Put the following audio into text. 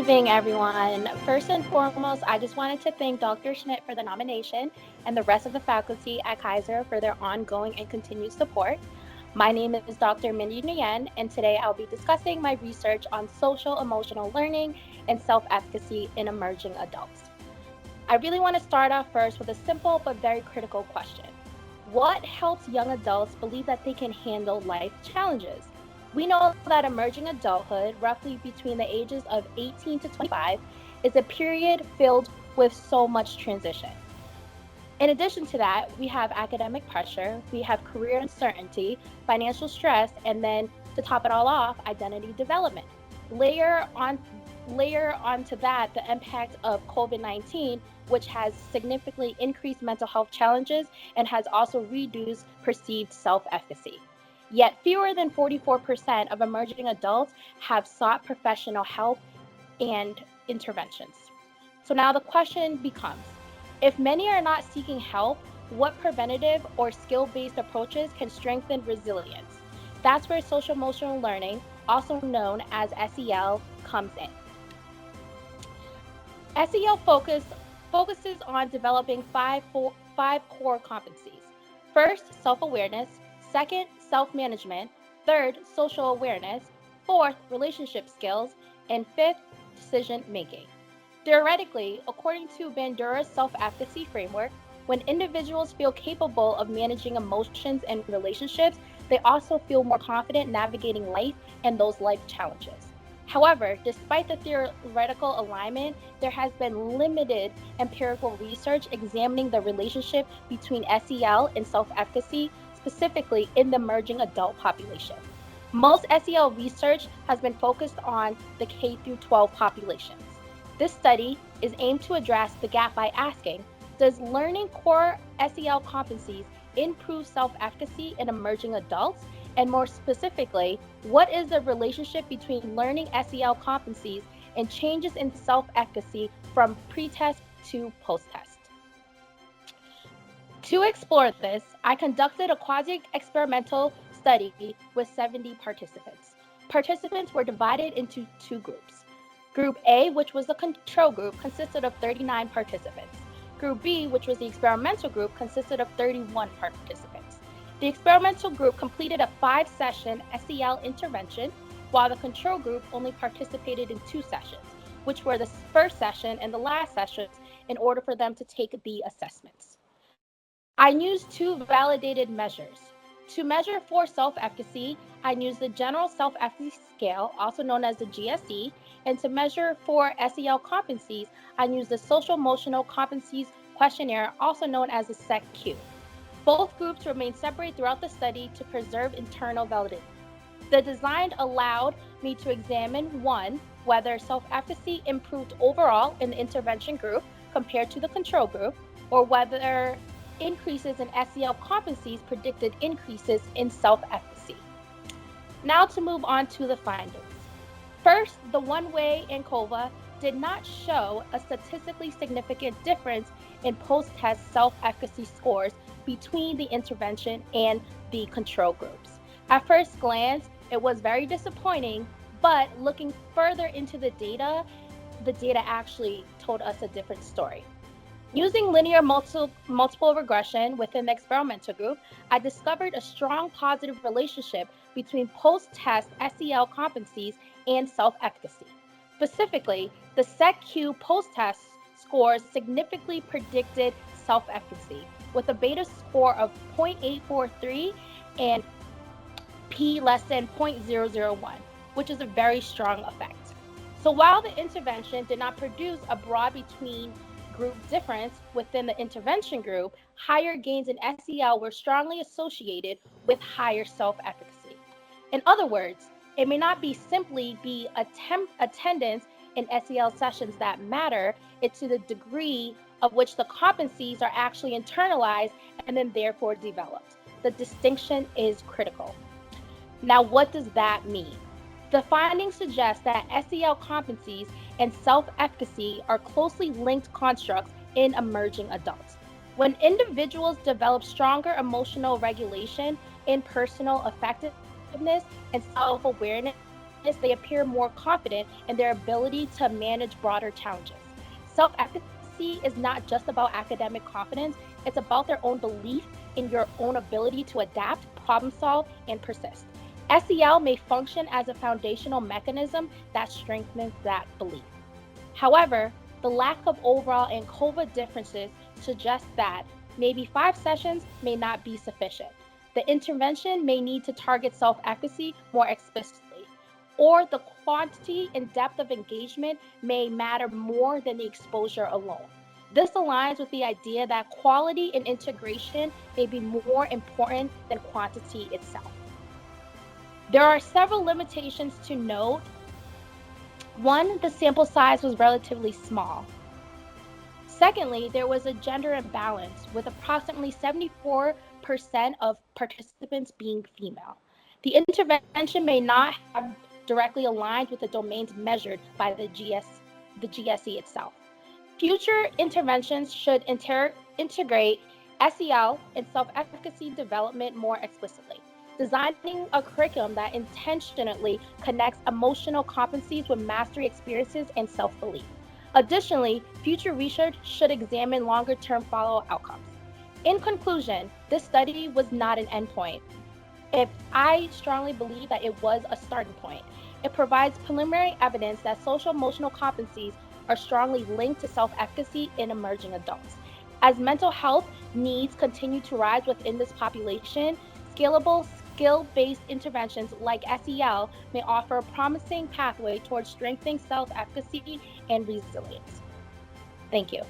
evening, everyone. First and foremost, I just wanted to thank Dr. Schmidt for the nomination and the rest of the faculty at Keiser for their ongoing and continued support. My name is Dr. Mindy Nguyen, and today I'll be discussing my research on social emotional learning and self efficacy in emerging adults. I really want to start off first with a simple but very critical question. What helps young adults believe that they can handle life challenges? We know that emerging adulthood, roughly between the ages of 18 to 25, is a period filled with so much transition. In addition to that, we have academic pressure, we have career uncertainty, financial stress, and then to top it all off, identity development. Layer on Layer onto that the impact of COVID-19, which has significantly increased mental health challenges and has also reduced perceived self-efficacy. Yet fewer than 44% of emerging adults have sought professional help and interventions. So now the question becomes, if many are not seeking help, what preventative or skill-based approaches can strengthen resilience? That's where social emotional learning, also known as SEL, comes in. SEL focuses on developing five core competencies. First, self-awareness. Second, self-management. Third, social awareness. Fourth, relationship skills. And fifth, decision making. Theoretically, according to Bandura's self-efficacy framework, when individuals feel capable of managing emotions and relationships, they also feel more confident navigating life and those life challenges. However, despite the theoretical alignment, there has been limited empirical research examining the relationship between SEL and self-efficacy, specifically in the emerging adult population. Most SEL research has been focused on the K through 12 populations. This study is aimed to address the gap by asking, does learning core SEL competencies improve self-efficacy in emerging adults? And more specifically, what is the relationship between learning SEL competencies and changes in self-efficacy from pre-test to post-test? To explore this, I conducted a quasi-experimental study with 70 participants. Participants were divided into two groups. Group A, which was the control group, consisted of 39 participants. Group B, which was the experimental group, consisted of 31 participants. The experimental group completed a 5-session SEL intervention, while the control group only participated in 2 sessions, which were the first session and the last sessions, in order for them to take the assessments. I used 2 validated measures. To measure for self-efficacy, I used the General Self-Efficacy Scale, also known as the GSE, and to measure for SEL competencies, I used the Social Emotional Competencies Questionnaire, also known as the SEC-Q. Both groups remained separate throughout the study to preserve internal validity. The design allowed me to examine, 1, whether self-efficacy improved overall in the intervention group compared to the control group, or whether increases in SEL competencies predicted increases in self-efficacy. Now to move on to the findings. First, the one-way ANCOVA did not show a statistically significant difference in post-test self-efficacy scores between the intervention and the control groups. At first glance, it was very disappointing, but looking further into the data actually told us a different story. Using linear multiple regression within the experimental group, I discovered a strong positive relationship between post-test SEL competencies and self-efficacy. Specifically, the SEC-Q post-test scores significantly predicted self-efficacy, with a beta score of 0.843 and p less than 0.001, which is a very strong effect. So while the intervention did not produce a broad between group difference within the intervention group, higher gains in SEL were strongly associated with higher self-efficacy. In other words, it may not be simply be attendance in SEL sessions that matter, it's to the degree of which the competencies are actually internalized and then therefore developed. The distinction is critical. Now, what does that mean? The findings suggest that SEL competencies and self-efficacy are closely linked constructs in emerging adults. When individuals develop stronger emotional regulation, interpersonal effectiveness, and self-awareness, they appear more confident in their ability to manage broader challenges. Self-efficacy is not just about academic confidence, it's about their own belief in your own ability to adapt, problem solve, and persist. SEL may function as a foundational mechanism that strengthens that belief. However, the lack of overall and COVID differences suggests that maybe 5 sessions may not be sufficient. The intervention may need to target self efficacy more explicitly, or the quantity and depth of engagement may matter more than the exposure alone. This aligns with the idea that quality and integration may be more important than quantity itself. There are several limitations to note. One, the sample size was relatively small. Secondly, there was a gender imbalance with approximately 74% of participants being female. The intervention may not have directly aligned with the domains measured by the GSE itself. Future interventions should integrate SEL and self-efficacy development more explicitly, designing a curriculum that intentionally connects emotional competencies with mastery experiences and self-belief. Additionally, future research should examine longer-term follow-up outcomes. In conclusion, this study was not an endpoint. I strongly believe that it was a starting point. It provides preliminary evidence that social emotional competencies are strongly linked to self-efficacy in emerging adults. As mental health needs continue to rise within this population, scalable, skill-based interventions like SEL may offer a promising pathway towards strengthening self-efficacy and resilience. Thank you.